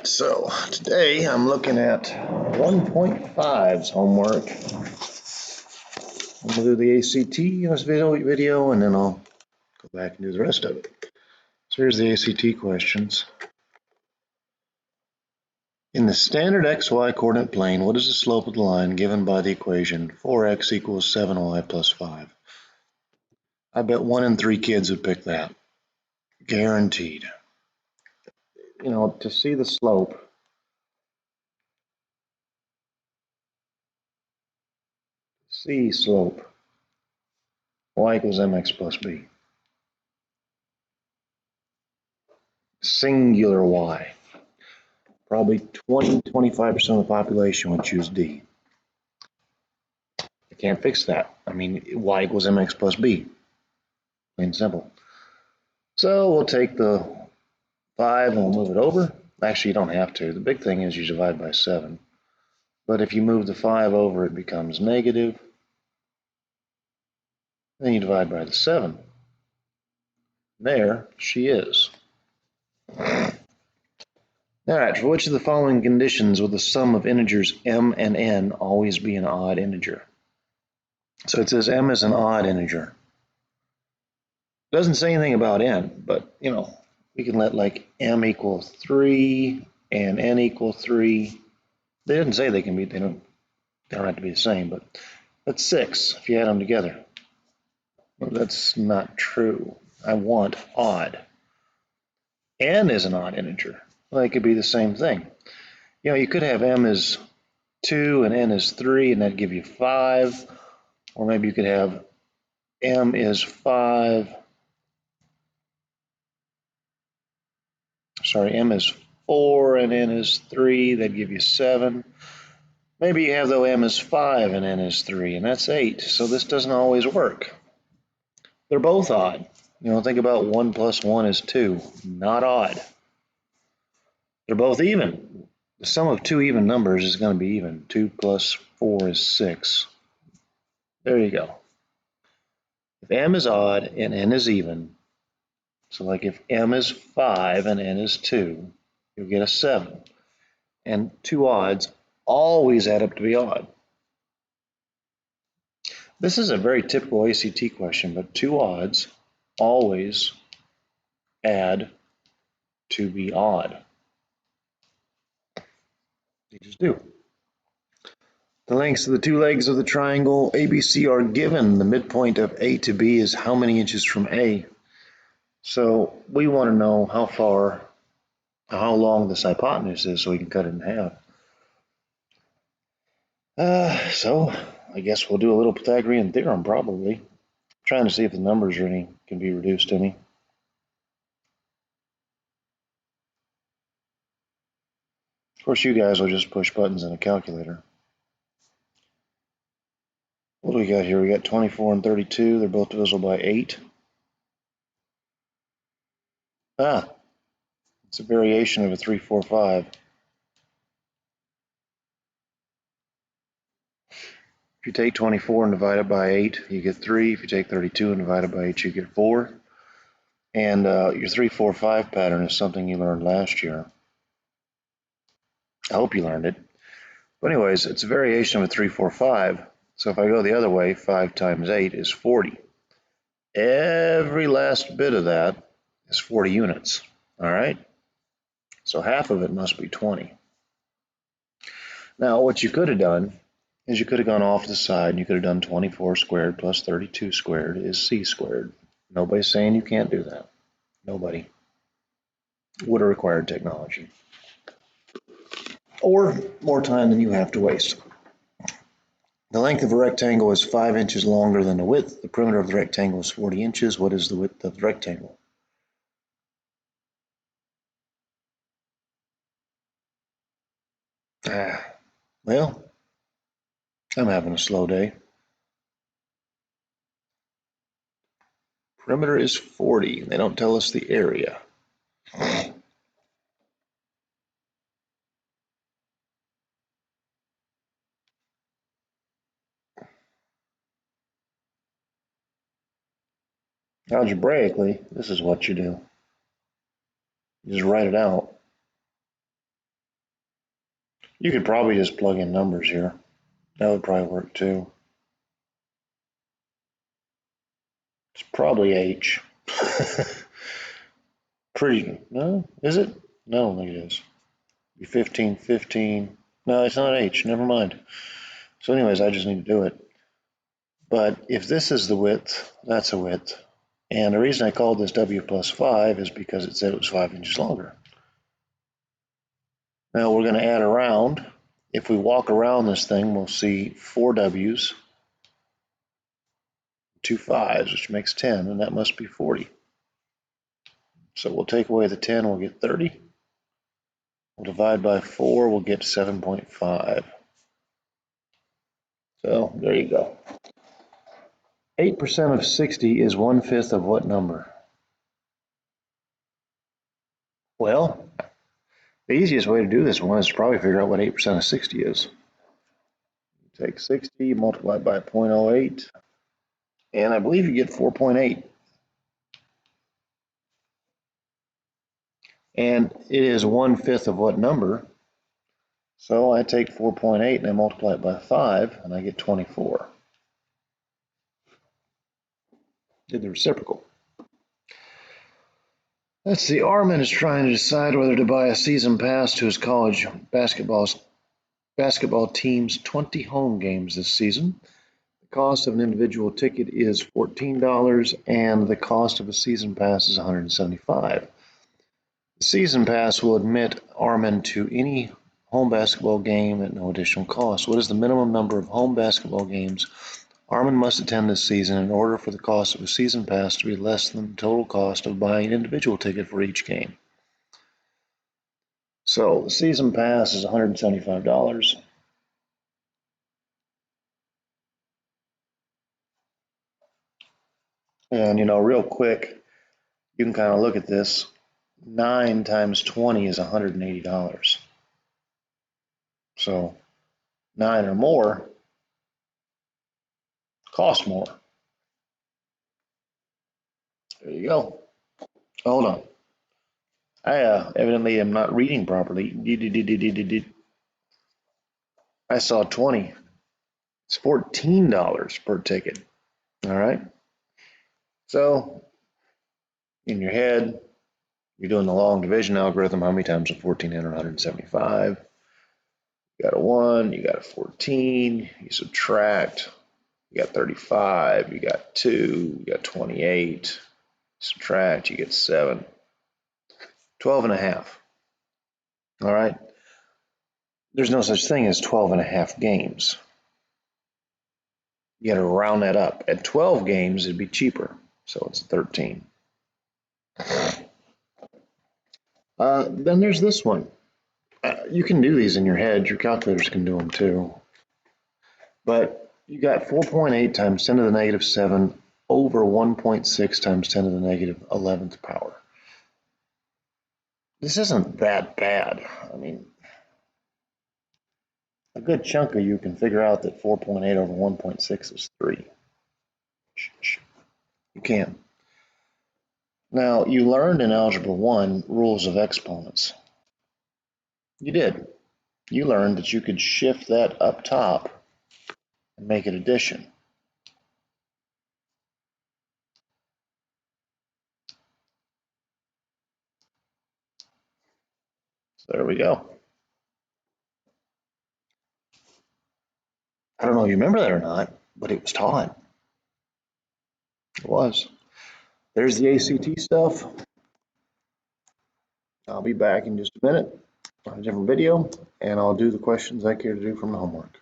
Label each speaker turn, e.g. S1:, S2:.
S1: So today I'm looking at 1.5's homework. I'm going to do the ACT in this video and then I'll go back and do the rest of it. So here's the ACT questions. In the standard XY coordinate plane, what is the slope of the line given by the equation 4x equals 7y plus 5? I bet 1 in 3 kids would pick that. Guaranteed. You know, to see the slope, C slope, y equals mx plus b. Singular y. Probably 20-25% of the population would choose D. You can't fix that. I mean, y equals mx plus b. Plain and simple. So we'll take the 5 and we'll move it over. Actually, you don't have to. The big thing is you divide by 7. But if you move the 5 over, it becomes negative. Then you divide by the 7. There she is. All right, for which of the following conditions will the sum of integers m and n always be an odd integer? So it says m is an odd integer. It doesn't say anything about n, but you know, we can let like m equal 3 and n equal 3. They didn't say they can be, they don't have to be the same, but that's 6 if you add them together. Well, that's not true. I want odd. N is an odd integer. Well, it could be the same thing. You know, you could have m is 2 and n is 3, and that'd give you 5. Or maybe you could have m is 5. Sorry, m is 4 and n is 3. That'd give you 7. Maybe you have, though, m is 5 and n is 3, and that's 8. So this doesn't always work. They're both odd. You know, think about 1 plus 1 is 2. Not odd. They're both even. The sum of two even numbers is going to be even. 2 plus 4 is 6. There you go. If m is odd and n is even, so like if m is 5 and n is 2, you'll get a 7. And two odds always add up to be odd. This is a very typical ACT question, but two odds always add to be odd. They just do. The lengths of the two legs of the triangle ABC are given. The midpoint of A to B is how many inches from A? So we want to know how long this hypotenuse is so we can cut it in half. So I guess we'll do a little Pythagorean theorem probably. I'm trying to see if the numbers can be reduced any. Of course, you guys will just push buttons in a calculator. What do we got here? We got 24 and 32. They're both divisible by 8. It's a variation of a 3, 4, 5. If you take 24 and divide it by 8, you get 3. If you take 32 and divide it by 8, you get 4. And your 3, 4, 5 pattern is something you learned last year. I hope you learned it. But anyways, it's a variation of a 3, 4, 5. So if I go the other way, 5 times 8 is 40. Every last bit of that is 40 units. All right? So half of it must be 20. Now, what you could have done is you could have gone off to the side and you could have done 24 squared plus 32 squared is c squared. Nobody's saying you can't do that. Nobody. Would have required technology. Or more time than you have to waste. The length of a rectangle is 5 inches longer than the width. The perimeter of the rectangle is 40 inches. What is the width of the rectangle? Well, I'm having a slow day. Perimeter is 40. They don't tell us the area. Algebraically, this is what you do. You just write it out. You could probably just plug in numbers here. That would probably work too. It's probably H. Pretty, no, is it? No, I don't think it is. 15, 15. No, it's not H, never mind. So anyways, I just need to do it. But if this is the width, that's a width. And the reason I called this W plus 5 is because it said it was 5 inches longer. Now we're going to add around. If we walk around this thing, we'll see 4 W's, 2 5's, which makes 10, and that must be 40. So we'll take away the 10, we'll get 30. We'll divide by 4, we'll get 7.5. So there you go. 8% of 60 is 1/5 of what number? Well, the easiest way to do this one is to probably figure out what 8% of 60 is. You take 60, multiply by 0.08, and I believe you get 4.8. And it is 1/5 of what number? So I take 4.8 and I multiply it by 5, and I get 24. Did the reciprocal. Let's see, Armin is trying to decide whether to buy a season pass to his college basketball team's 20 home games this season. The cost of an individual ticket is $14, and the cost of a season pass is $175. The season pass will admit Armin to any home basketball game at no additional cost. What is the minimum number of home basketball games Armin must attend this season in order for the cost of a season pass to be less than the total cost of buying an individual ticket for each game? So the season pass is $175. And real quick, you can kind of look at this. 9 times 20 is $180. So 9 or more cost more. There you go. Hold on. I evidently am not reading properly. I saw 20. It's $14 per ticket. All right. So in your head, you're doing the long division algorithm. How many times is 14 enter 175? You got a 1, you got a 14, you subtract, you got 35, you got 2, you got 28, subtract, you get 7. 12 and a half. All right. There's no such thing as 12 and a half games. You got to round that up. At 12 games, it'd be cheaper. So it's 13. Then there's this one. You can do these in your head. Your calculators can do them too. But you got 4.8 times 10 to the negative 7 over 1.6 times 10 to the negative 11th power. This isn't that bad. I mean, a good chunk of you can figure out that 4.8 over 1.6 is 3. You can. Now, you learned in Algebra 1 rules of exponents. You did. You learned that you could shift that up top and make it addition. So there we go. I don't know if you remember that or not, but it was taught. It was. There's the ACT stuff. I'll be back in just a minute on a different video, and I'll do the questions I care to do from the homework.